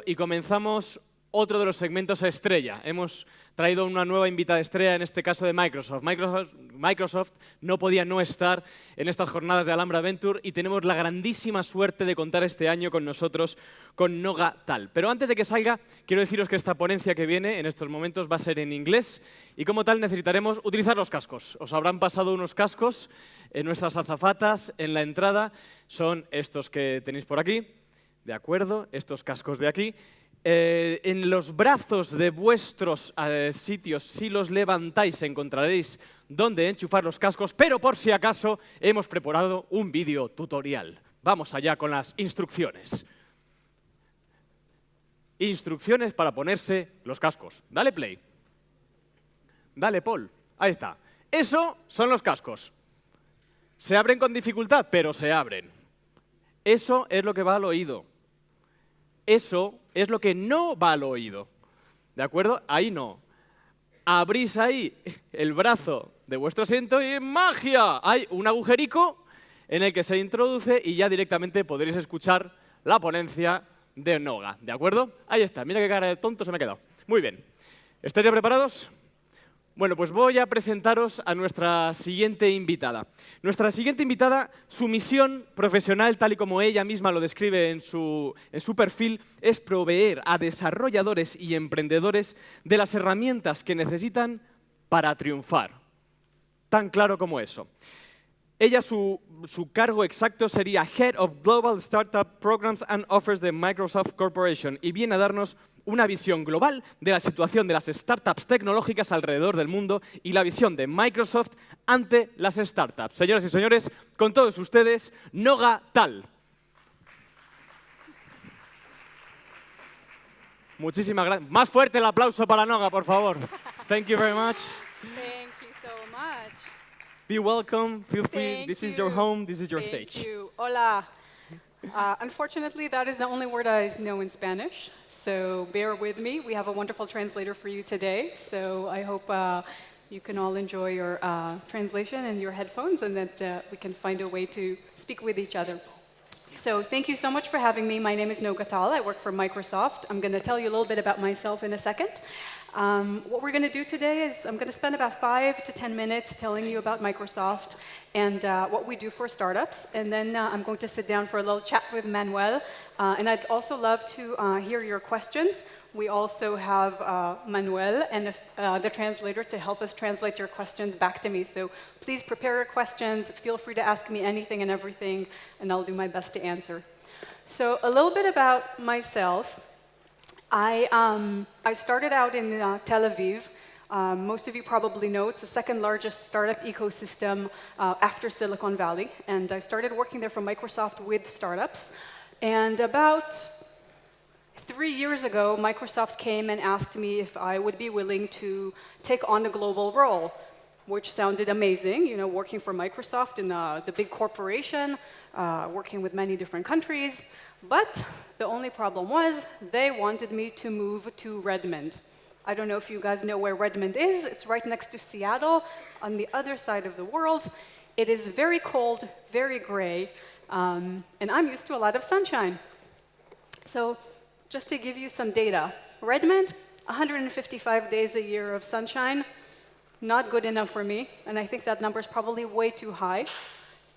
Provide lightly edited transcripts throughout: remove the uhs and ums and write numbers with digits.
Y comenzamos otro de los segmentos estrella. Hemos traído una nueva invitada estrella, en este caso de Microsoft. Microsoft no podía no estar en estas jornadas de Alhambra Venture y tenemos la grandísima suerte de contar este año con nosotros con Noga Tal. Pero antes de que salga, quiero deciros que esta ponencia que viene en estos momentos va a ser en inglés y como tal necesitaremos utilizar los cascos. Os habrán pasado unos cascos en nuestras azafatas en la entrada. Son estos que tenéis por aquí. De acuerdo, estos cascos de aquí. En los brazos de vuestros sitios, si los levantáis, encontraréis dónde enchufar los cascos, pero por si acaso hemos preparado un vídeo tutorial. Vamos allá con las instrucciones. Instrucciones para ponerse los cascos. Dale play. Dale, Paul. Ahí está. Eso son los cascos. Se abren con dificultad, pero se abren. Eso es lo que va al oído. Eso es lo que no va al oído. ¿De acuerdo? Ahí no. Abrís ahí el brazo de vuestro asiento y ¡magia! Hay un agujerico en el que se introduce y ya directamente podréis escuchar la ponencia de Noga. ¿De acuerdo? Ahí está. Mira qué cara de tonto se me ha quedado. Muy bien. ¿Estáis ya preparados? Bueno, pues voy a presentaros a nuestra siguiente invitada. Nuestra siguiente invitada, su misión profesional, tal y como ella misma lo describe en su perfil, es proveer a desarrolladores y emprendedores de las herramientas que necesitan para triunfar. Tan claro como eso. Ella, su cargo exacto sería Head of Global Startup Programs and Offers de Microsoft Corporation y viene a darnos una visión global de la situación de las startups tecnológicas alrededor del mundo y la visión de Microsoft ante las startups. Señoras y señores, con todos ustedes, Noga Tal. Muchísimas gracias. Más fuerte el aplauso para Noga, por favor. Thank you very much. Thank you so much. Be welcome. Feel free. Thank This is you. your home. This is your Thank stage. you. Hola. Unfortunately, that is the only word I know in Spanish, so bear with me. We have a wonderful translator for you today, so I hope you can all enjoy your translation and your headphones and that we can find a way to speak with each other. So thank you so much for having me. My name is Noga Tal. I work for Microsoft. I'm going to tell you a little bit about myself in a second. What we're going to do today is I'm going to spend about 5 to 10 minutes telling you about Microsoft and what we do for startups. And then I'm going to sit down for a little chat with Manuel. And I'd also love to hear your questions. We also have Manuel and the translator to help us translate your questions back to me. So please prepare your questions. Feel free to ask me anything and everything, and I'll do my best to answer. So a little bit about myself. I started out in Tel Aviv. Most of you probably know it's the second largest startup ecosystem after Silicon Valley. And I started working there for Microsoft with startups. And about 3 years ago, Microsoft came and asked me if I would be willing to take on a global role, which sounded amazing, you know, working for Microsoft in the big corporation, working with many different countries. But the only problem was they wanted me to move to Redmond. I don't know if you guys know where Redmond is. It's right next to Seattle, on the other side of the world. It is very cold, very gray, and I'm used to a lot of sunshine. So just to give you some data, Redmond, 155 days a year of sunshine, not good enough for me, and I think that number is probably way too high.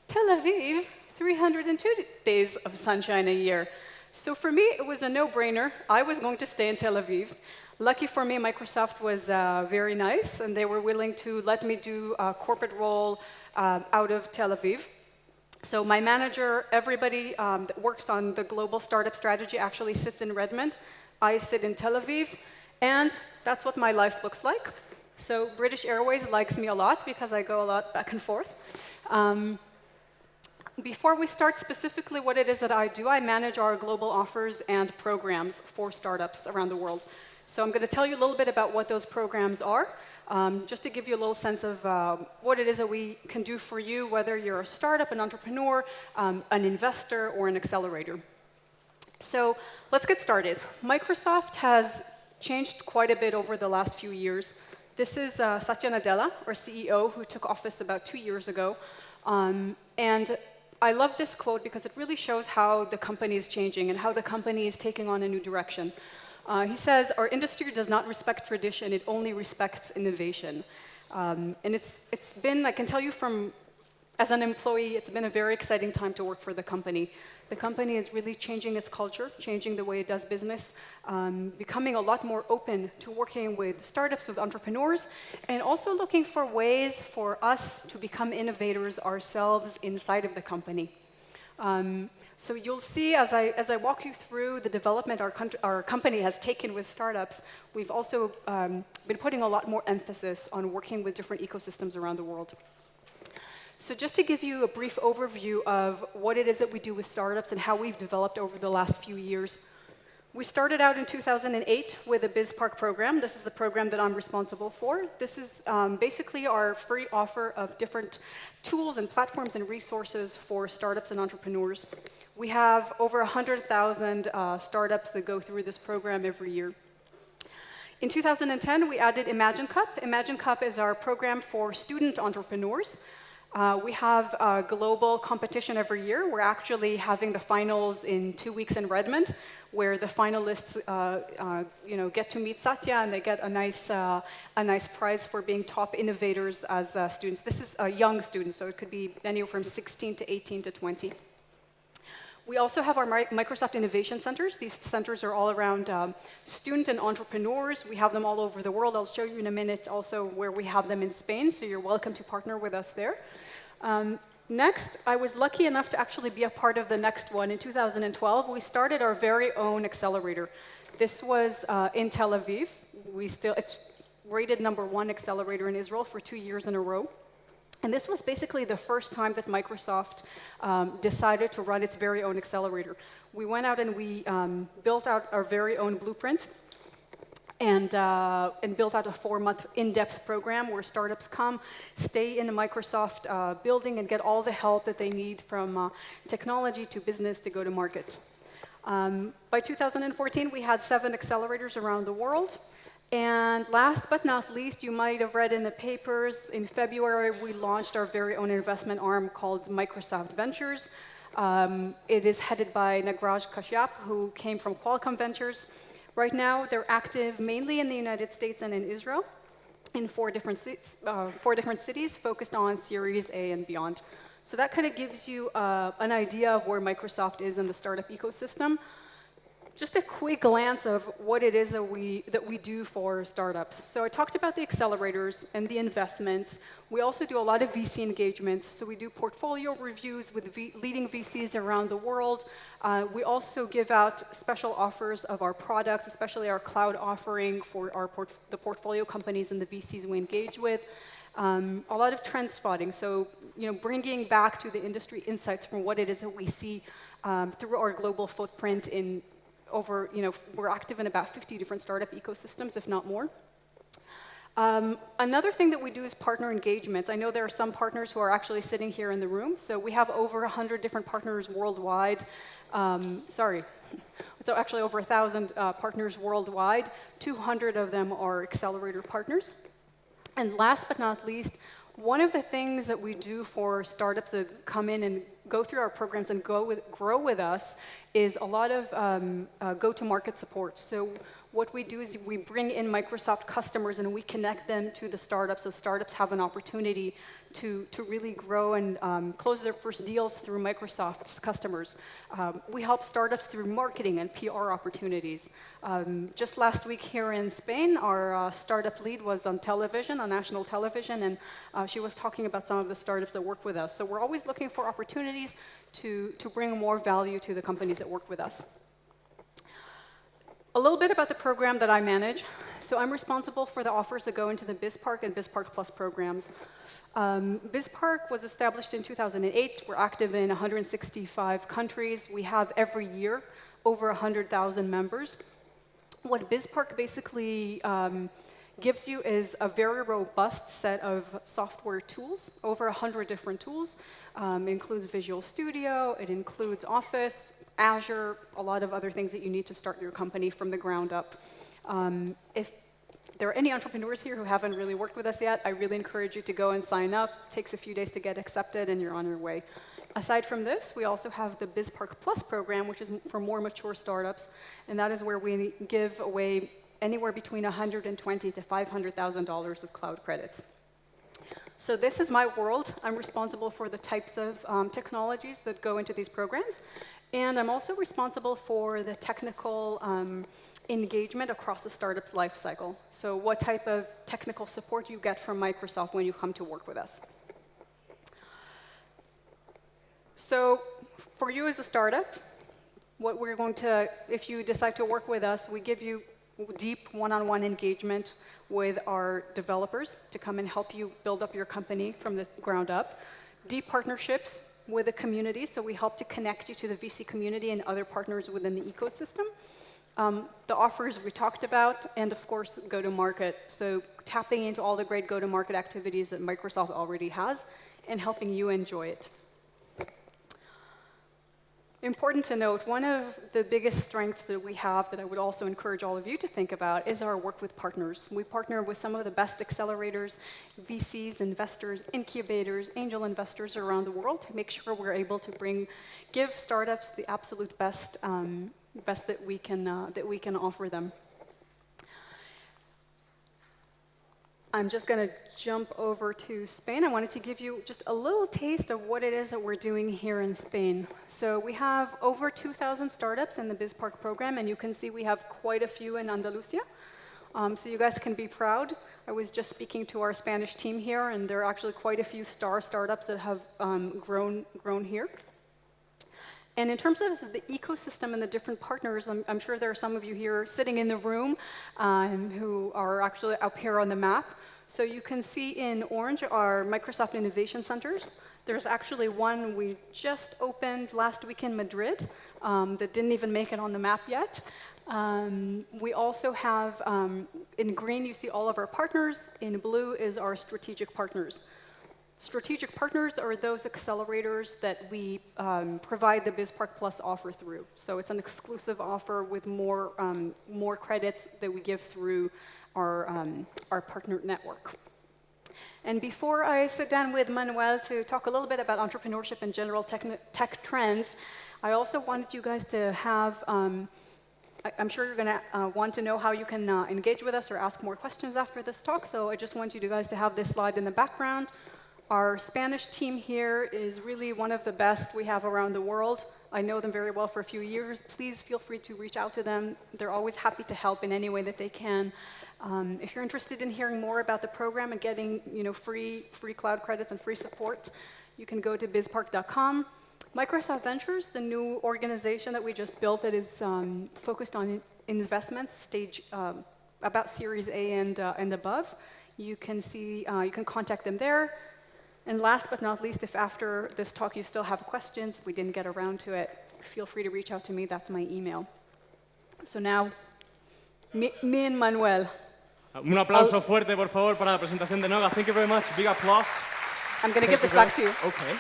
Tel Aviv, 302 days of sunshine a year. So for me, it was a no-brainer. I was going to stay in Tel Aviv. Lucky for me, Microsoft was very nice, and they were willing to let me do a corporate role out of Tel Aviv. So my manager, everybody that works on the global startup strategy actually sits in Redmond. I sit in Tel Aviv, and that's what my life looks like. So British Airways likes me a lot because I go a lot back and forth. Before we start specifically what it is that I do, I manage our global offers and programs for startups around the world. So I'm going to tell you a little bit about what those programs are, just to give you a little sense of what it is that we can do for you, whether you're a startup, an entrepreneur, an investor, or an accelerator. So let's get started. Microsoft has changed quite a bit over the last few years. This is Satya Nadella, our CEO, who took office about 2 years ago. And I love this quote because it really shows how the company is changing and how the company is taking on a new direction. He says, our industry does not respect tradition, it only respects innovation. And it's been, I can tell you from, as an employee, it's been a very exciting time to work for the company. The company is really changing its culture, changing the way it does business, becoming a lot more open to working with startups, with entrepreneurs, and also looking for ways for us to become innovators ourselves inside of the company. So you'll see as I walk you through the development our company has taken with startups, we've also been putting a lot more emphasis on working with different ecosystems around the world. So just to give you a brief overview of what it is that we do with startups and how we've developed over the last few years. We started out in 2008 with a Biz Park program. This is the program that I'm responsible for. This is basically our free offer of different tools and platforms and resources for startups and entrepreneurs. We have over 100,000 startups that go through this program every year. In 2010, we added Imagine Cup. Imagine Cup is our program for student entrepreneurs. We have a global competition every year. We're actually having the finals in 2 weeks in Redmond, where the finalists get to meet Satya and they get a nice prize for being top innovators as students. This is young students, so it could be anywhere from 16 to 18 to 20. We also have our Microsoft Innovation Centers. These centers are all around student and entrepreneurs. We have them all over the world. I'll show you in a minute also where we have them in Spain, so you're welcome to partner with us there. Next, I was lucky enough to actually be a part of the next one. In 2012, we started our very own accelerator. This was in Tel Aviv. It's rated #1 accelerator in Israel for 2 years in a row. And this was basically the first time that Microsoft decided to run its very own accelerator. We went out and we built out our very own blueprint and built out a 4-month in-depth program where startups come, stay in the Microsoft building and get all the help that they need from technology to business to go to market. By 2014, we had 7 accelerators around the world. And last but not least, you might have read in the papers, in February, we launched our very own investment arm called Microsoft Ventures. It is headed by Nagraj Kashyap, who came from Qualcomm Ventures. Right now, they're active mainly in the United States and in Israel, in 4 different cities focused on Series A and beyond. So that kind of gives you an idea of where Microsoft is in the startup ecosystem. Just a quick glance of what it is that we do for startups. So I talked about the accelerators and the investments. We also do a lot of VC engagements. So we do portfolio reviews with leading VCs around the world. We also give out special offers of our products, especially our cloud offering for the portfolio companies and the VCs we engage with. A lot of trend spotting. So bringing back to the industry insights from what it is that we see through our global footprint in we're active in about 50 different startup ecosystems, if not more. Another thing that we do is partner engagements. I know there are some partners who are actually sitting here in the room. So we have over 100 different partners worldwide. So actually over 1,000 partners worldwide. 200 of them are accelerator partners. And last but not least, one of the things that we do for startups that come in and go through our programs and grow with us is a lot of go-to-market support. So what we do is we bring in Microsoft customers and we connect them to the startups so startups have an opportunity to really grow and close their first deals through Microsoft's customers. We help startups through marketing and PR opportunities. Just last week here in Spain, our startup lead was on television, on national television, and she was talking about some of the startups that work with us. So we're always looking for opportunities to bring more value to the companies that work with us. A little bit about the program that I manage. So I'm responsible for the offers that go into the Biz Park and Biz Park Plus programs. Biz Park was established in 2008. We're active in 165 countries. We have every year over 100,000 members. What Biz Park basically gives you is a very robust set of software tools, over 100 different tools. It includes Visual Studio, it includes Office, Azure, a lot of other things that you need to start your company from the ground up. If there are any entrepreneurs here who haven't really worked with us yet, I really encourage you to go and sign up. It takes a few days to get accepted, and you're on your way. Aside from this, we also have the Biz Park Plus program, which is for more mature startups, and that is where we give away anywhere between $120,000 to $500,000 of cloud credits. So this is my world. I'm responsible for the types of technologies that go into these programs. And I'm also responsible for the technical engagement across the startup's life cycle. So what type of technical support you get from Microsoft when you come to work with us. So for you as a startup, what we're going to, if you decide to work with us, we give you deep one-on-one engagement with our developers to come and help you build up your company from the ground up. Deep partnerships with the community, so we help to connect you to the VC community and other partners within the ecosystem. The offers we talked about, and of course, go-to-market. So tapping into all the great go-to-market activities that Microsoft already has and helping you enjoy it. Important to note, one of the biggest strengths that we have that I would also encourage all of you to think about is our work with partners. We partner with some of the best accelerators, VCs, investors, incubators, angel investors around the world to make sure we're able to give startups the absolute best, best that we can offer them. I'm just going to jump over to Spain. I wanted to give you just a little taste of what it is that we're doing here in Spain. So we have over 2,000 startups in the Biz Park program, and you can see we have quite a few in Andalusia. So you guys can be proud. I was just speaking to our Spanish team here, and there are actually quite a few startups that have grown here. And in terms of the ecosystem and the different partners, I'm sure there are some of you here sitting in the room who are actually up here on the map. So you can see in orange our Microsoft Innovation Centers. There's actually one we just opened last week in Madrid that didn't even make it on the map yet. We also have, in green, you see all of our partners. In blue is our strategic partners. Strategic partners are those accelerators that we provide the Biz Park Plus offer through. So it's an exclusive offer with more credits that we give through our partner network. And before I sit down with Manuel to talk a little bit about entrepreneurship and general tech trends, I also wanted you guys to have, I'm sure you're going to want to know how you can engage with us or ask more questions after this talk. So I just want you guys to have this slide in the background. Our Spanish team here is really one of the best we have around the world. I know them very well for a few years. Please feel free to reach out to them. They're always happy to help in any way that they can. If you're interested in hearing more about the program and getting free cloud credits and free support, you can go to bizpark.com. Microsoft Ventures, the new organization that we just built that is focused on investments, stage about Series A and above. You can contact them there. And last but not least, if after this talk you still have questions, if we didn't get around to it, feel free to reach out to me. That's my email. So now, me and Manuel. Un aplauso fuerte, por favor, para la presentación de Noga. Thank you very much. Big applause. I'm going to give this back to you. Okay.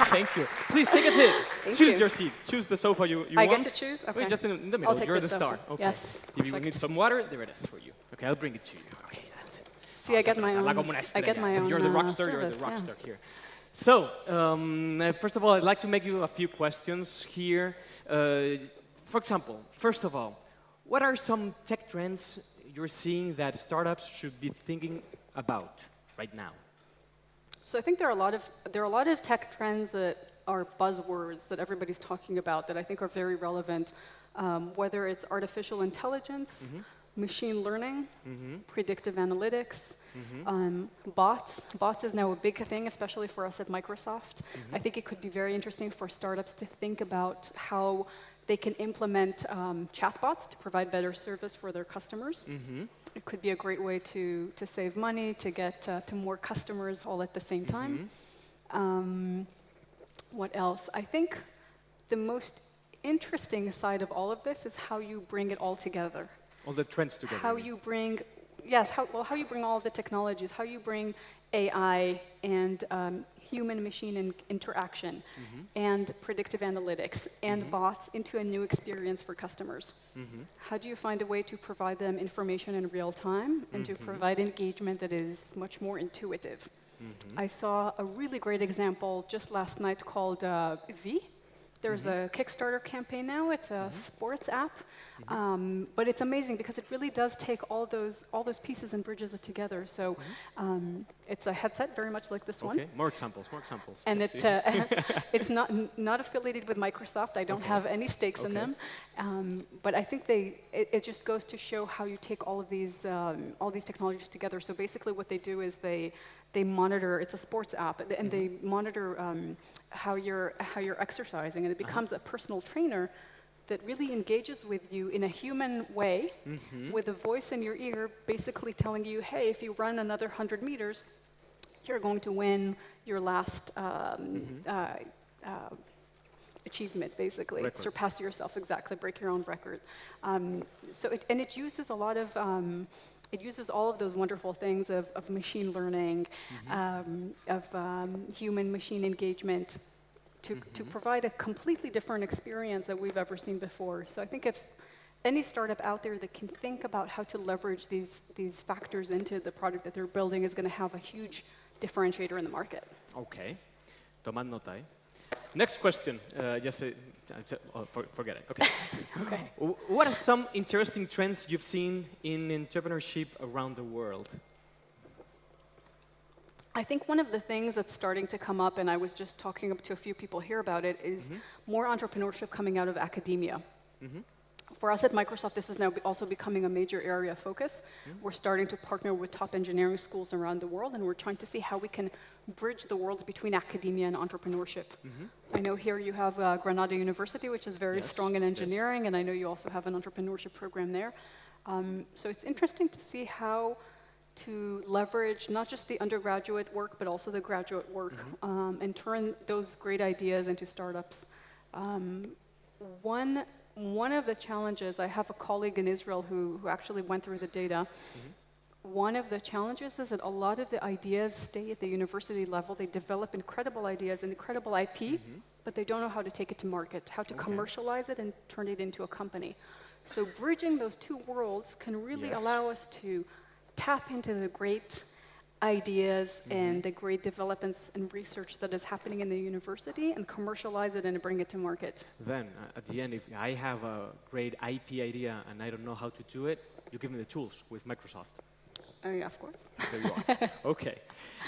Thank you. Please take a seat. Choose your seat. Choose the sofa you want. I get to choose? Okay. Wait, just in the middle. I'll take You're this the star. sofa. Okay. Yes. If you need some water, there it is for you. Okay, I'll bring it to you. Okay, that's it. See, I get my own. You're the rock star. You're the rock star here. So, first of all, I'd like to make you a few questions here. For example, first of all, what are some tech trends you're seeing that startups should be thinking about right now? So I think there are a lot of tech trends that are buzzwords that everybody's talking about that I think are very relevant, whether it's artificial intelligence, machine learning, predictive analytics, bots. Bots is now a big thing, especially for us at Microsoft. I think it could be very interesting for startups to think about how they can implement chatbots to provide better service for their customers. It could be a great way to save money, to get to more customers all at the same time. What else? I think the most interesting side of all of this is how you bring it all together. All the trends together. How you bring, yes, how you bring all the technologies, how you bring AI and human-machine interaction and predictive analytics and bots into a new experience for customers. How do you find a way to provide them information in real time and to provide engagement that is much more intuitive? I saw a really great example just last night called V. There's a Kickstarter campaign now. It's a sports app, but it's amazing because it really does take all those pieces and bridges it together. So it's a headset, very much like this one. Okay, more examples, more examples. And it's not affiliated with Microsoft. I don't have any stakes in them, but I think it just goes to show how you take all these technologies together. So basically, what they do is they monitor. It's a sports app, and they monitor how you're exercising, and it becomes a personal trainer that really engages with you in a human way, with a voice in your ear, basically telling you, hey, if you run another 100 meters, you're going to win your last achievement, basically. Record. Surpass yourself, exactly, break your own record. It uses a lot of, it uses all of those wonderful things of machine learning, of human-machine engagement, to provide a completely different experience that we've ever seen before. So I think if any startup out there that can think about how to leverage these factors into the product that they're building is going to have a huge differentiator in the market. Okay, tomad nota, eh? Next question. Forget it. Okay. Okay. What are some interesting trends you've seen in entrepreneurship around the world? I think one of the things that's starting to come up, and I was just talking to a few people here about it, is more entrepreneurship coming out of academia. For us at Microsoft, this is now also becoming a major area of focus. We're starting to partner with top engineering schools around the world, and we're trying to see how we can bridge the worlds between academia and entrepreneurship. I know here you have Granada University, which is very strong in engineering, and I know you also have an entrepreneurship program there. So it's interesting to see how to leverage not just the undergraduate work, but also the graduate work, and turn those great ideas into startups. One of the challenges, I have a colleague in Israel who actually went through the data. One of the challenges is that a lot of the ideas stay at the university level. They develop incredible ideas and incredible IP, but they don't know how to take it to market, how to commercialize it and turn it into a company. So bridging those two worlds can really allow us to tap into the great ideas and the great developments and research that is happening in the university and commercialize it and bring it to market. Then, at the end, if I have a great IP idea and I don't know how to do it, you give me the tools with Microsoft. Yeah, of course. There you are. Okay.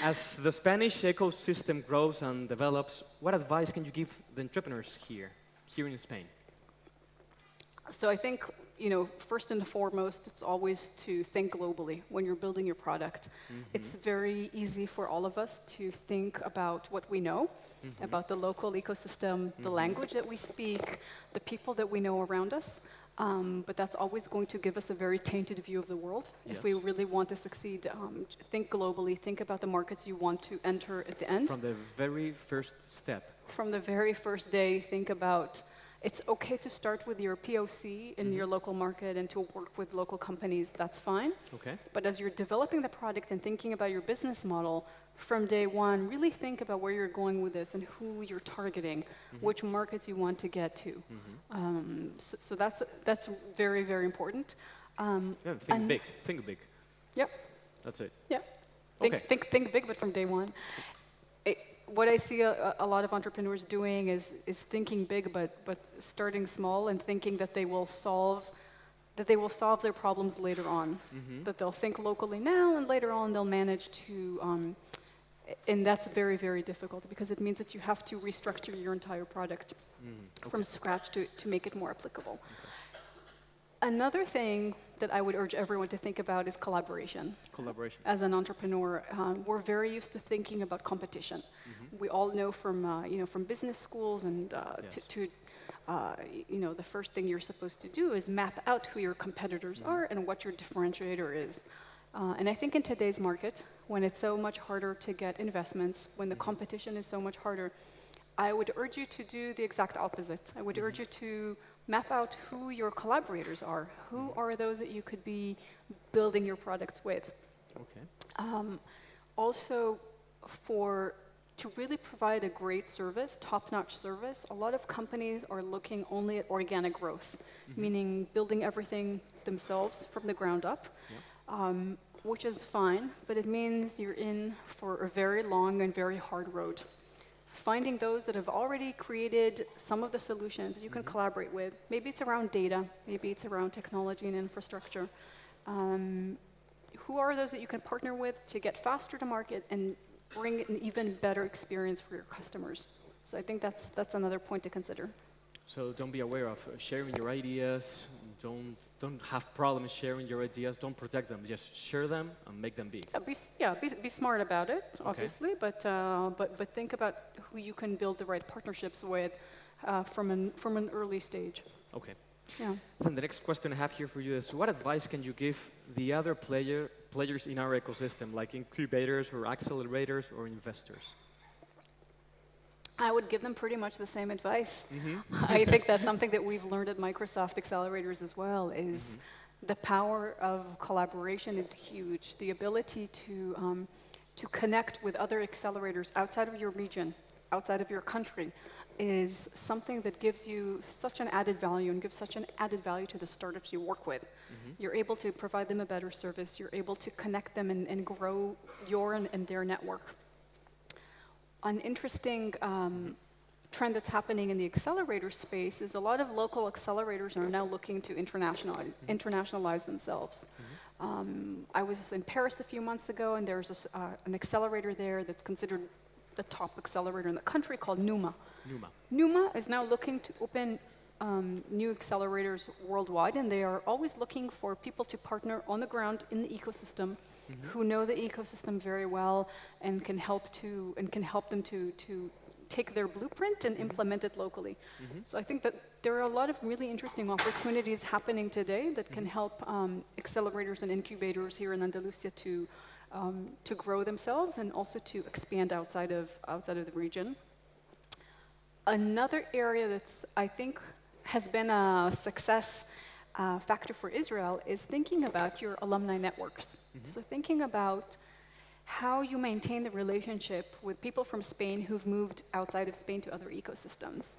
As the Spanish ecosystem grows and develops, what advice can you give the entrepreneurs here in Spain? So I think, first and foremost, it's always to think globally when you're building your product. It's very easy for all of us to think about what we know, about the local ecosystem, the language that we speak, the people that we know around us. But that's always going to give us a very tainted view of the world. If we really want to succeed, think globally, think about the markets you want to enter at the end. From the very first step. From the very first day, think about it's okay to start with your POC in your local market and to work with local companies, that's fine. Okay. But as you're developing the product and thinking about your business model, from day one, really think about where you're going with this and who you're targeting, which markets you want to get to. So that's very, very important. Think big. Think big. Yep. That's it. Yep. Okay. Think big, but from day one. What I see a lot of entrepreneurs doing is thinking big, but starting small and thinking that they will solve their problems later on. That they'll think locally now, and later on they'll manage to. And that's very, very difficult because it means that you have to restructure your entire product from scratch to make it more applicable. Another thing that I would urge everyone to think about is collaboration. Collaboration. As an entrepreneur, we're very used to thinking about competition. We all know from business schools and the first thing you're supposed to do is map out who your competitors are and what your differentiator is. And I think in today's market, when it's so much harder to get investments, when the competition is so much harder, I would urge you to do the exact opposite. I would urge you to map out who your collaborators are. Who are those that you could be building your products with? Okay. Also, to really provide a great service, top-notch service, a lot of companies are looking only at organic growth, meaning building everything themselves from the ground up. which is fine, but it means you're in for a very long and very hard road. Finding those that have already created some of the solutions that you can collaborate with. Maybe it's around data, maybe it's around technology and infrastructure. Who are those that you can partner with to get faster to market and bring an even better experience for your customers? So I think that's another point to consider. So don't be aware of sharing your ideas. Don't have problems sharing your ideas. Don't protect them. Just share them and make them big. Be smart about it, obviously, but think about who you can build the right partnerships with from an early stage. Okay. Yeah. Then the next question I have here for you is, what advice can you give the other players in our ecosystem, like incubators or accelerators or investors? I would give them pretty much the same advice. I think that's something that we've learned at Microsoft Accelerators as well, is the power of collaboration is huge. The ability to connect with other accelerators outside of your region, outside of your country, is something that gives you such an added value and gives such an added value to the startups you work with. You're able to provide them a better service. You're able to connect them and grow your and their network. An interesting trend that's happening in the accelerator space is a lot of local accelerators are now looking to internationalize themselves. I was in Paris a few months ago, and there's an accelerator there that's considered the top accelerator in the country called Numa. Numa is now looking to open new accelerators worldwide, and they are always looking for people to partner on the ground in the ecosystem, who know the ecosystem very well and can help them to take their blueprint and implement it locally. So I think that there are a lot of really interesting opportunities happening today that can help accelerators and incubators here in Andalusia to grow themselves and also to expand outside of the region. Another area that's, I think, has been a success factor for Israel is thinking about your alumni networks. So thinking about how you maintain the relationship with people from Spain who've moved outside of Spain to other ecosystems.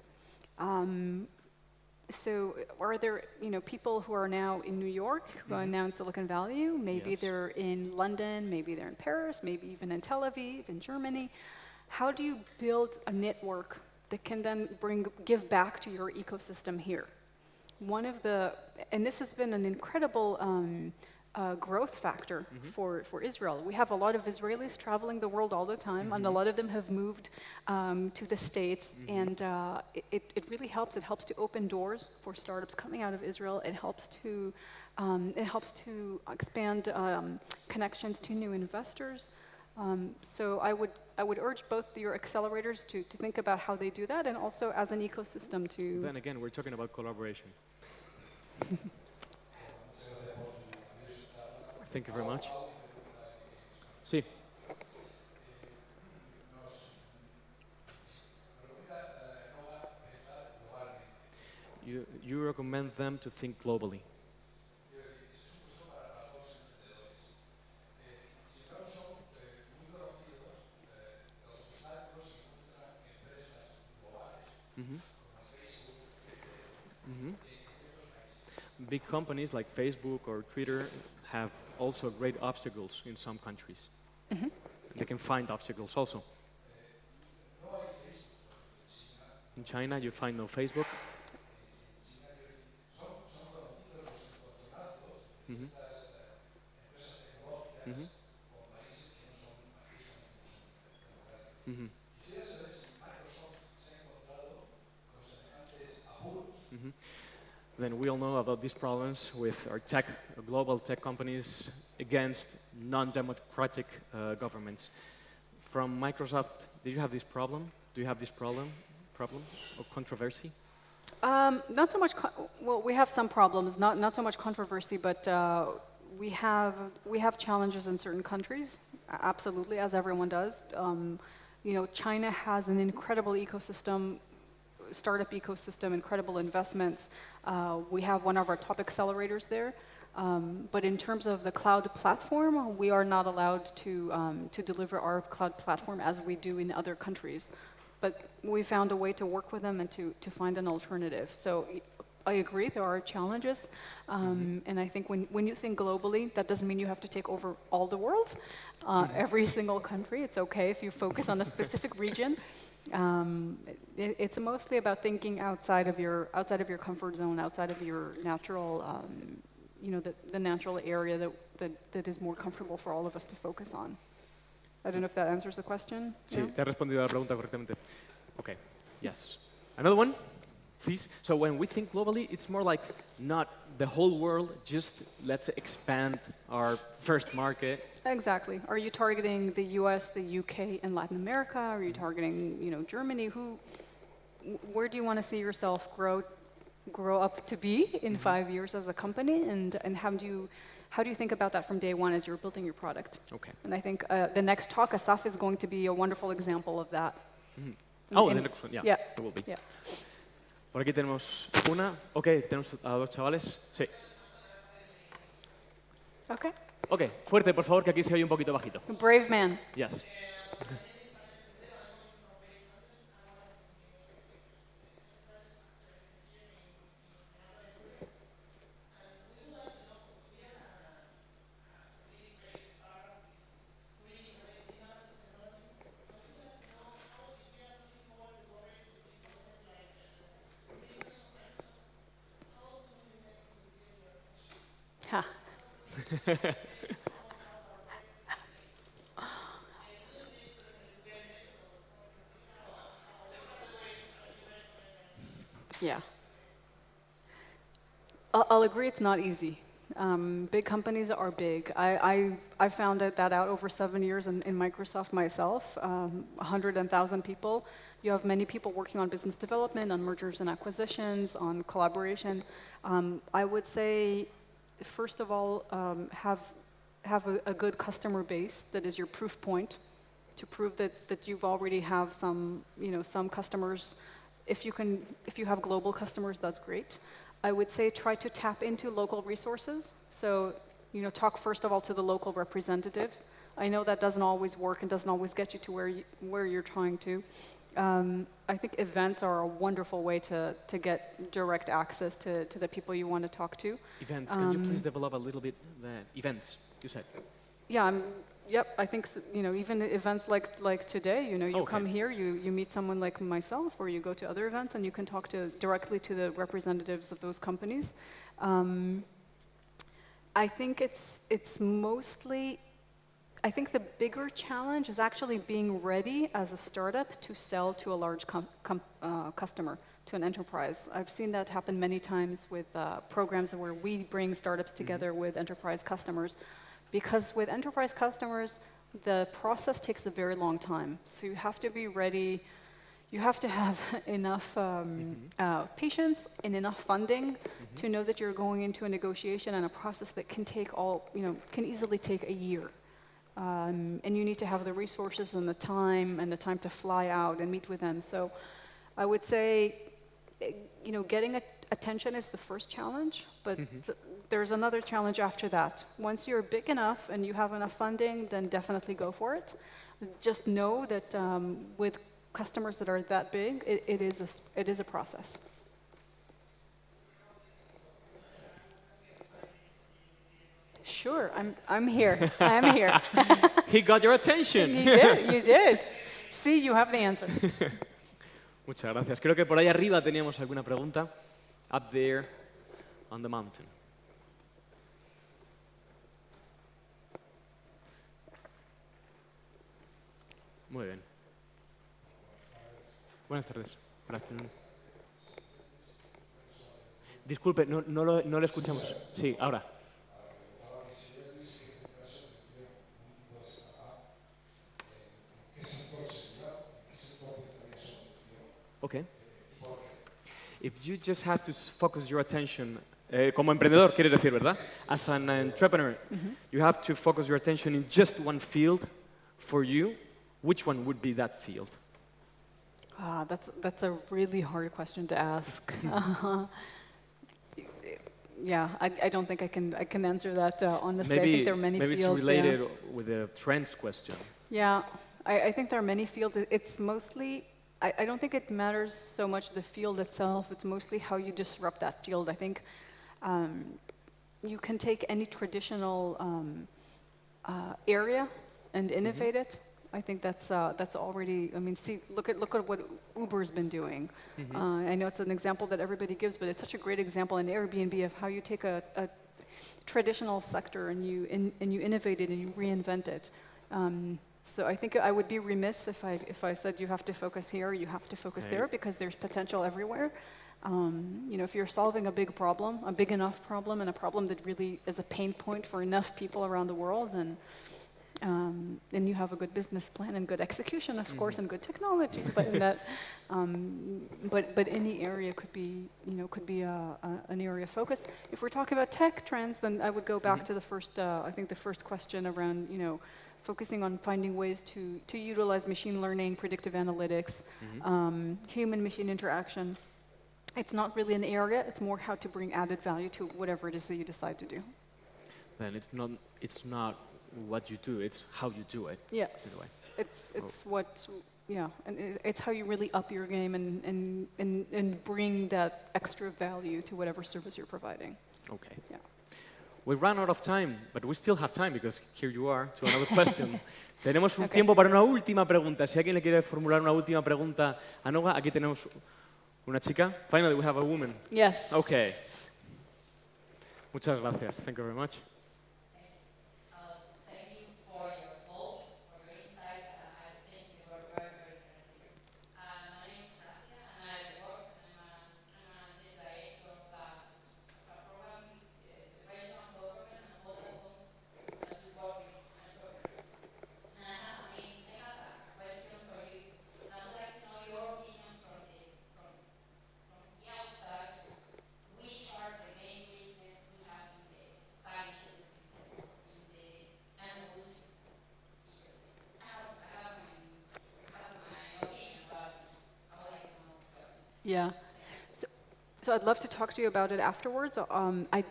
So are there people who are now in New York, who are now in Silicon Valley? Maybe they're in London, maybe they're in Paris, maybe even in Tel Aviv, in Germany. How do you build a network that can then give back to your ecosystem here? And this has been an incredible growth factor for Israel. We have a lot of Israelis traveling the world all the time, and a lot of them have moved to the States, and it really helps. It helps to open doors for startups coming out of Israel. It helps to expand connections to new investors. So I would urge both your accelerators to think about how they do that, and also as an ecosystem to... Then again, we're talking about collaboration. Thank you very much. Sí. You recommend them to think globally. Big companies like Facebook or Twitter have also great obstacles in some countries. They can find obstacles also. In China, you find no Facebook. Then we all know about these problems with our global tech companies against non-democratic governments. From Microsoft, did you have this problem? Do you have this problem or controversy? Not so much. Well, we have some problems. Not so much controversy, but we have challenges in certain countries. Absolutely, as everyone does. China has an incredible ecosystem. Startup ecosystem, incredible investments. We have one of our top accelerators there. But in terms of the cloud platform, we are not allowed to deliver our cloud platform as we do in other countries. But we found a way to work with them and to find an alternative. So I agree, there are challenges. And I think when you think globally, that doesn't mean you have to take over all the world, every single country. It's okay if you focus on a specific region. It's mostly about thinking outside of your comfort zone, outside of your natural, the natural area that is more comfortable for all of us to focus on. I don't know if that answers the question. Sí, No? te ha respondido a la pregunta correctamente. Okay, yes. Another one, please. So when we think globally, it's more like not the whole world, just let's expand our first market. Exactly. Are you targeting the US, the UK, and Latin America? Are you targeting, Germany? Where do you want to see yourself grow up to be in 5 years as a company? And how do you think about that from day one as you're building your product? Okay. And I think the next talk, Asaf, is going to be a wonderful example of that. Oh, the next one, yeah, Yeah. it will be. Yeah. Por aquí tenemos una. Ok, tenemos a dos chavales. Sí. Okay. Ok, fuerte, por favor, que aquí se oye un poquito bajito. Brave man. Yes. Ha. Yeah. I'll agree it's not easy. Big companies are big. I found that out over 7 years in Microsoft myself, 100,000 people. You have many people working on business development, on mergers and acquisitions, on collaboration. I would say, first of all, have a good customer base that is your proof point to prove that you've already have some customers. If you have global customers, that's great. I would say try to tap into local resources. So, talk first of all to the local representatives. I know that doesn't always work and doesn't always get you to where you're trying to. I think events are a wonderful way to get direct access to the people you want to talk to. Events, can you please develop a little bit the events, you said? Yeah, yep, I think, even events like today, you come here, you meet someone like myself, or you go to other events and you can talk directly to the representatives of those companies. I think it's mostly, I think the bigger challenge is actually being ready as a startup to sell to a large customer, to an enterprise. I've seen that happen many times with programs where we bring startups together with enterprise customers. Because with enterprise customers, the process takes a very long time. So you have to be ready. You have to have enough patience and enough funding to know that you're going into a negotiation and a process that can can easily take a year. And you need to have the resources and the time to fly out and meet with them. So I would say, getting attention is the first challenge, but there's another challenge after that. Once you're big enough and you have enough funding, then definitely go for it. Just know that with customers that are that big, it is a process. Sure, I'm here. I'm here. He got your attention. You did. See, you have the answer. Muchas gracias. Creo que por ahí arriba teníamos alguna pregunta. Up there on the mountain. Muy bien. Buenas tardes. Good afternoon. Disculpe, no lo escuchamos. Sí, ahora. Okay. If you just have to focus your attention, como emprendedor, quieres decir, ¿verdad? As an entrepreneur, you have to focus your attention in just one field for you. Which one would be that field? That's a really hard question to ask. Yeah, I don't think I can answer that honestly. I think there are many maybe fields. It's related with the trends question. Yeah, I think there are many fields. It's mostly, I don't think it matters so much the field itself. It's mostly how you disrupt that field. I think you can take any traditional area and innovate it. I think that's already. I mean, look at what Uber's been doing. I know it's an example that everybody gives, but it's such a great example in Airbnb of how you take a traditional sector and you innovate it and you reinvent it. So I think I would be remiss if I said you have to focus here, you have to focus there, because there's potential everywhere. You know, if you're solving a big problem, a big enough problem, and a problem that really is a pain point for enough people around the world, then you have a good business plan and good execution, of course, and good technology. But in that, but any area could be, you know, an area of focus. If we're talking about tech trends, then I would go back to the first, I think the first question around, you know, focusing on finding ways to utilize machine learning, predictive analytics, human-machine interaction. It's not really an area, it's more how to bring added value to whatever it is that you decide to do. Then it's not what you do, it's how you do it. Yes, it's what, yeah, and it's how you really up your game and bring that extra value to whatever service you're providing. Okay. Yeah. We ran out of time, but we still have time because here you are to another question. Tenemos un tiempo para una última pregunta. Si alguien le quiere formular una última pregunta a Noga, aquí tenemos una chica. Finally, we have a woman. Yes. Okay. Muchas gracias. Thank you very much. Yeah. So I'd love to talk to you about it afterwards. I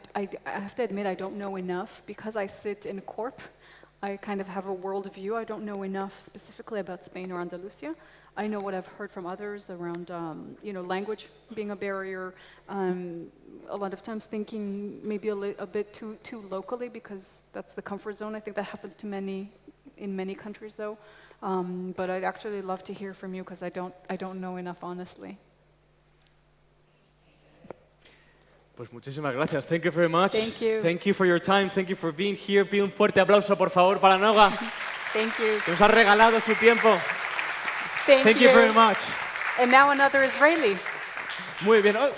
have to admit I don't know enough because I sit in Corp. I kind of have a world view. I don't know enough specifically about Spain or Andalusia. I know what I've heard from others around, you know, language being a barrier. A lot of times thinking maybe a bit too locally because that's the comfort zone. I think that happens to in many countries though. But I'd actually love to hear from you because I don't know enough honestly. Pues muchísimas gracias. Thank you very much. Thank you. Thank you for your time. Thank you for being here. Pido un fuerte aplauso, por favor, para Noga. Thank you. Que nos ha regalado su tiempo. Thank you very much. And now another Israeli. Muy bien. Oh,